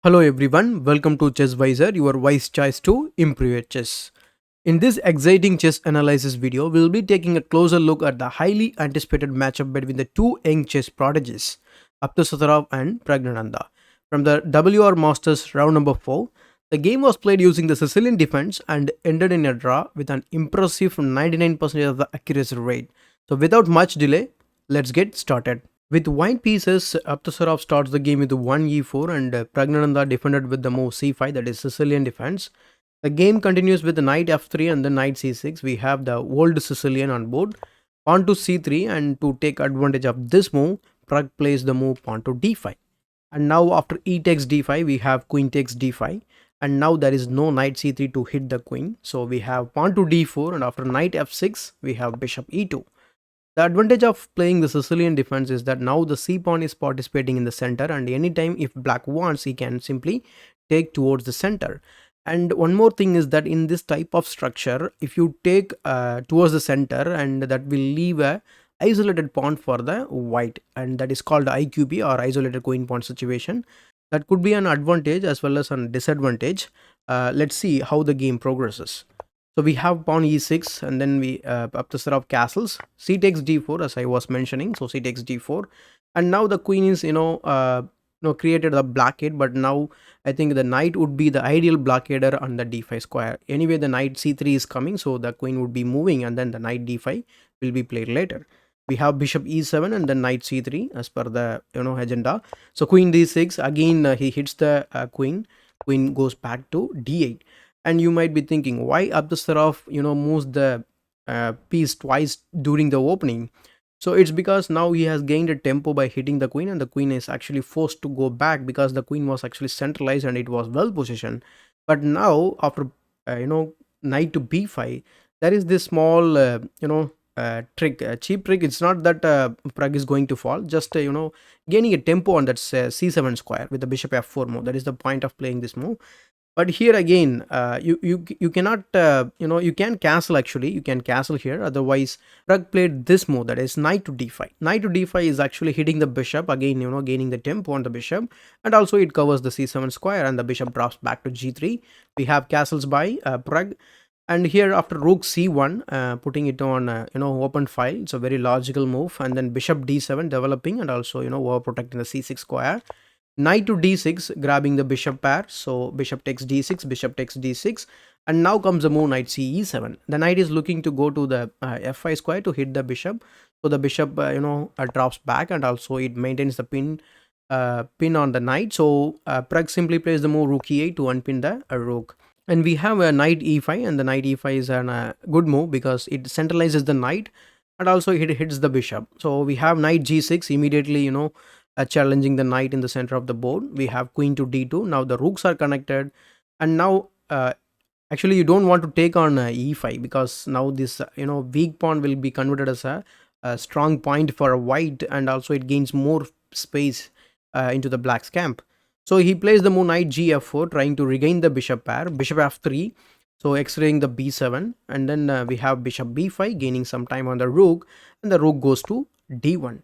Hello everyone, welcome to ChessVisor, your wise choice to improve your chess. In this exciting chess analysis video, we'll be taking a closer look at the highly anticipated matchup between the two young chess prodigies, Abdusattorov and Praggnanandhaa. From the WR Masters round number 4, the game was played using the Sicilian Defense and ended in a draw with an impressive 99% of the accuracy rate. So without much delay, let's get started. With white pieces, Abdusattorov starts the game with 1 e4 and Praggnanandhaa defended with the move c5, that is Sicilian defense. The game continues with the knight f3 and then knight c6. We have the old Sicilian on board. Pawn to c3, and to take advantage of this move, Prag plays the move pawn to d5. And now after e takes d5, we have queen takes d5. And now there is no knight c3 to hit the queen. So we have pawn to d4, and after knight f6, we have bishop e2. The advantage of playing the Sicilian defense is that now the c pawn is participating in the center, and anytime if black wants, he can simply take towards the center. And one more thing is that in this type of structure, if you take towards the center, and that will leave a isolated pawn for the white, and that is called IQP or isolated queen pawn situation. That could be an advantage as well as a disadvantage. Let's see how the game progresses. So we have pawn e6, and then we up the set of castles. C takes d4, as I was mentioning. So c takes d4, and now the queen is created a blockade. But now I think the knight would be the ideal blockader on the d5 square. Anyway, the knight c3 is coming, so the queen would be moving, and then the knight d5 will be played later. We have bishop e7 and then knight c3 as per the agenda. So queen d6 again, he hits the queen. Queen goes back to d8. And you might be thinking, why Abdusattorov moves the piece twice during the opening? So it's because now he has gained a tempo by hitting the queen, and the queen is actually forced to go back because the queen was actually centralized and it was well positioned. But now after knight to b5, there is this small trick, cheap trick. It's not that Prag is going to fall, just gaining a tempo on that c7 square with the bishop f4 move. That is the point of playing this move. But here again, you cannot you can castle. Actually, you can castle here. Otherwise, Prag played this move, that is knight to d5. Knight to d5 is actually hitting the bishop again, gaining the tempo on the bishop, and also it covers the c7 square, and the bishop drops back to g3. We have castles by Prag. And here after rook c1, putting it on open file. It's a very logical move. And then bishop d7 developing, and also over protecting the c6 square. Knight to d6, grabbing the bishop pair. So bishop takes d6, bishop takes d6, and now comes the move knight c e7. The knight is looking to go to the f5 square to hit the bishop. So the bishop drops back, and also it maintains the pin on the knight. So Prag simply plays the move rook e8 to unpin the rook. And we have a knight e5, and the knight e5 is a good move because it centralizes the knight, and also it hits the bishop. So we have knight g6, immediately challenging the knight in the center of the board. We have queen to d2. Now the rooks are connected, and now actually you don't want to take on e5 because now this weak pawn will be converted as a strong point for a white, and also it gains more space into the black's camp. So he plays the move knight gf4, trying to regain the bishop pair. Bishop f3, so x-raying the b7, and then we have bishop b5, gaining some time on the rook, and the rook goes to d1.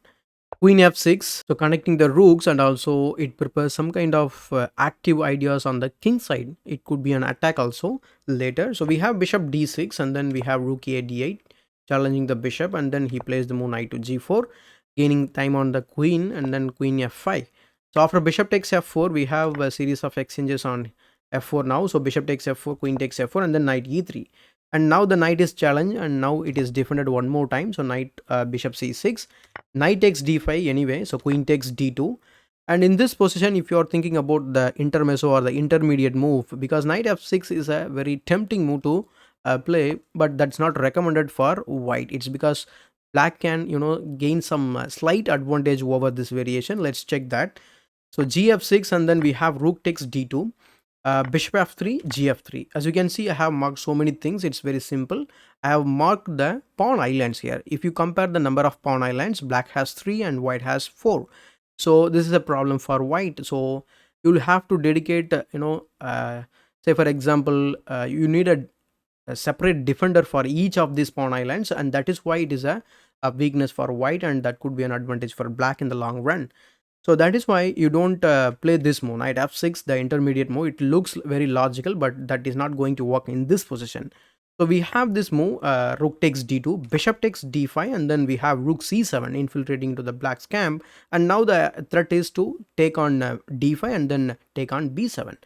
Queen f6, so connecting the rooks, and also it prepares some kind of active ideas on the king side. It could be an attack also later. So we have bishop d6, and then we have rook a d8, challenging the bishop, and then he plays the move knight to g4, gaining time on the queen, and then queen f5. So after bishop takes f4, we have a series of exchanges on f4 now. So bishop takes f4, queen takes f4, and then knight e3. And now the knight is challenged, and now it is defended one more time. So knight bishop c6, knight takes d5 anyway. So queen takes d2. And in this position, if you are thinking about the intermezzo or the intermediate move, because knight f6 is a very tempting move to play, but that's not recommended for white. It's because black can gain some slight advantage over this variation. Let's check that. So gf6, and then we have rook takes d2, bishop f3, gf3. As you can see, I have marked so many things. It's very simple. I have marked the pawn islands here. If you compare the number of pawn islands, black has 3 and white has 4. So this is a problem for white. So you'll have to dedicate say for example, you need a separate defender for each of these pawn islands, and that is why it is a weakness for white, and that could be an advantage for black in the long run. So that is why you don't play this move, knight f6, the intermediate move. It looks very logical, but that is not going to work in this position. So we have this move, rook takes d2, bishop takes d5, and then we have rook c7 infiltrating into the black's camp. And now the threat is to take on d5 and then take on b7.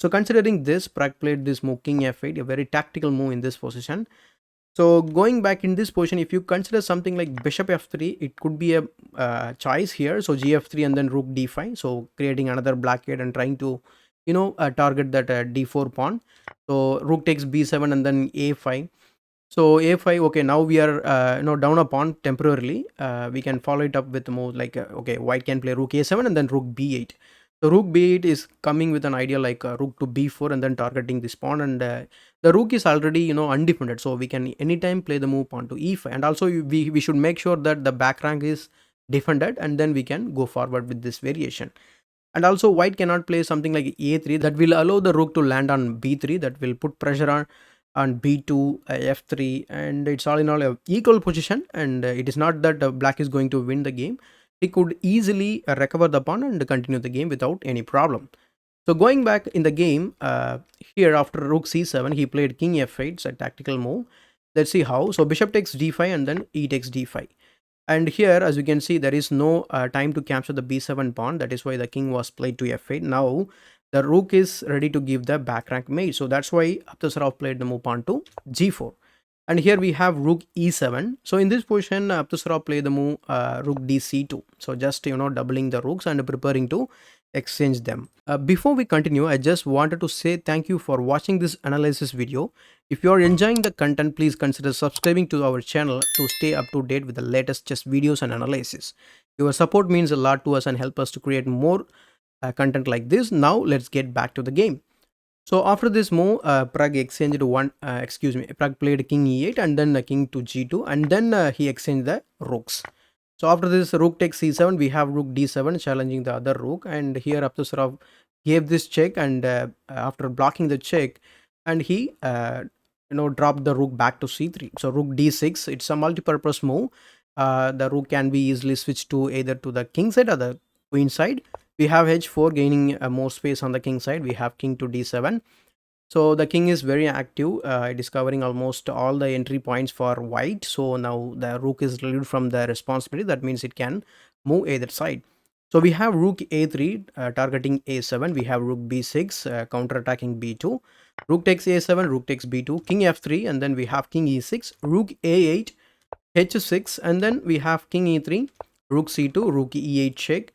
So considering this, Pragg played this move king f8, a very tactical move in this position. So going back in this position, if you consider something like bishop f3, it could be a choice here. So gf3 and then rook d5. So creating another blockade and trying to, target that d4 pawn. So rook takes b7 and then a5. So a5, okay, now we are down a pawn temporarily. We can follow it up with more like okay, white can play rook a7 and then rook b8. So rook b8 is coming with an idea like rook to b4 and then targeting this pawn, and the rook is already undefended, so we can anytime play the move pawn to e5. And also we should make sure that the back rank is defended, and then we can go forward with this variation. And also white cannot play something like a3 that will allow the rook to land on b3, that will put pressure on b2, f3, and it's all in all a equal position, and it is not that black is going to win the game. He could easily recover the pawn and continue the game without any problem. So going back in the game, here after rook c7, he played king f8, it's a tactical move. Let's see how. So bishop takes d5 and then e takes d5. And here, as you can see, there is no time to capture the b7 pawn. That is why the king was played to f8. Now the rook is ready to give the back rank mate. So that's why Abdusattorov played the move pawn to g4. And here we have rook e7. So in this position, Abdusattorov played the move rook dc2. So just doubling the rooks and preparing to exchange them. Before we continue, I just wanted to say thank you for watching this analysis video. If you are enjoying the content, please consider subscribing to our channel to stay up to date with the latest chess videos and analysis. Your support means a lot to us and help us to create more content like this. Now let's get back to the game. So after this move, Pragg exchanged Pragg played king e8 and then king to g2, and then he exchanged the rooks. So after this rook takes c7, we have rook d7 challenging the other rook, and here Abdusattorov gave this check, and after blocking the check, and he dropped the rook back to c3. So rook d6, it's a multi-purpose move. The rook can be easily switched to either to the king side or the queen side. We have h4 gaining more space on the king side. We have king to d7. So the king is very active. It is covering almost all the entry points for white. So now the rook is relieved from the responsibility. That means it can move either side. So we have rook a3 targeting a7. We have rook b6 counter-attacking b2. Rook takes a7, rook takes b2, king f3, and then we have king e6, rook a8, h6, and then we have king e3, rook c2, rook e8 check,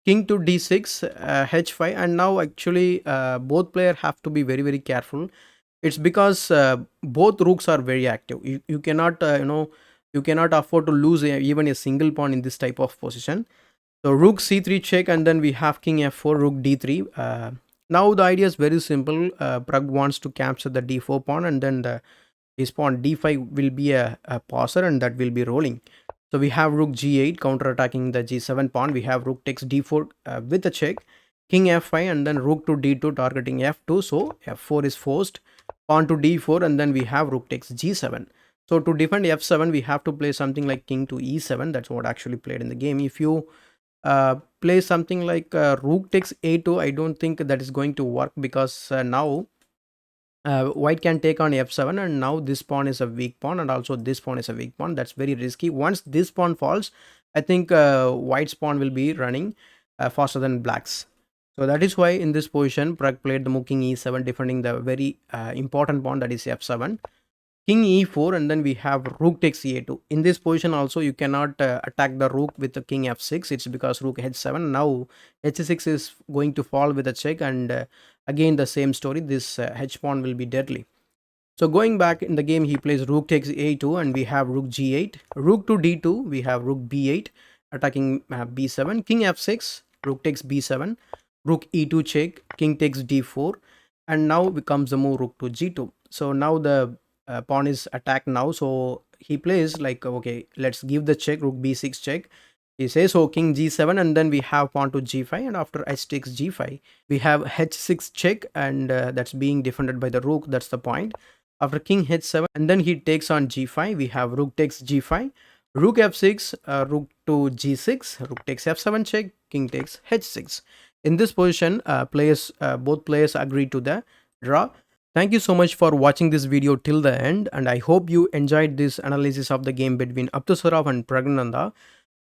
king to d6, h5. And now actually both players have to be very, very careful. It's because both rooks are very active. You cannot you cannot afford to lose even a single pawn in this type of position. So rook c3 check, and then we have king f4, rook d3. Now the idea is very simple. Pragg wants to capture the d4 pawn, and then his pawn d5 will be a passer, and that will be rolling. So we have rook g8 counter-attacking the g7 pawn. We have rook takes d4 with a check, king f5, and then rook to d2 targeting f2. So f4 is forced, pawn to d4, and then we have rook takes g7. So to defend f7, we have to play something like king to e7. That's what actually played in the game. If you play something like rook takes a2, I don't think that is going to work, because now white can take on f7, and now this pawn is a weak pawn, and also this pawn is a weak pawn. That's very risky. Once this pawn falls, I think white's pawn will be running faster than black's. So that is why in this position Pragg played the move king e7, defending the very important pawn, that is f7, king e4, and then we have rook takes a2. In this position also you cannot attack the rook with the king f6. It's because rook h7. Now h6 is going to fall with a check, and again the same story. This h pawn will be deadly. So going back in the game, he plays rook takes a2, and we have rook g8, rook to d2. We have rook b8 attacking b7, king f6, rook takes b7, rook e2 check, king takes d4, and now becomes the move rook to g2. So now the pawn is attacked now. So he plays like, okay, let's give the check, rook b6 check. He says, so king g7, and then we have pawn to g5, and after h takes g5, we have h6 check, and that's being defended by the rook. That's the point. After king h7, and then he takes on g5, we have rook takes g5, rook f6, rook to g6, rook takes f7 check, king takes h6. In this position, both players agreed to the draw. Thank you so much for watching this video till the end, and I hope you enjoyed this analysis of the game between Abdusattorov and Praggnanandhaa.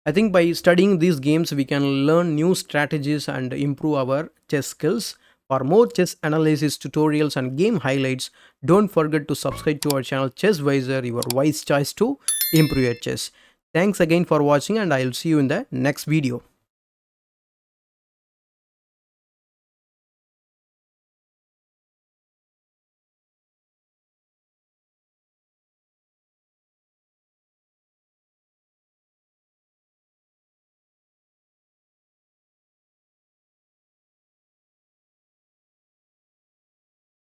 I think by studying these games, we can learn new strategies and improve our chess skills. For more chess analysis tutorials and game highlights, don't forget to subscribe to our channel ChessVisor, your wise choice to improve your chess. Thanks again for watching, and I'll see you in the next video.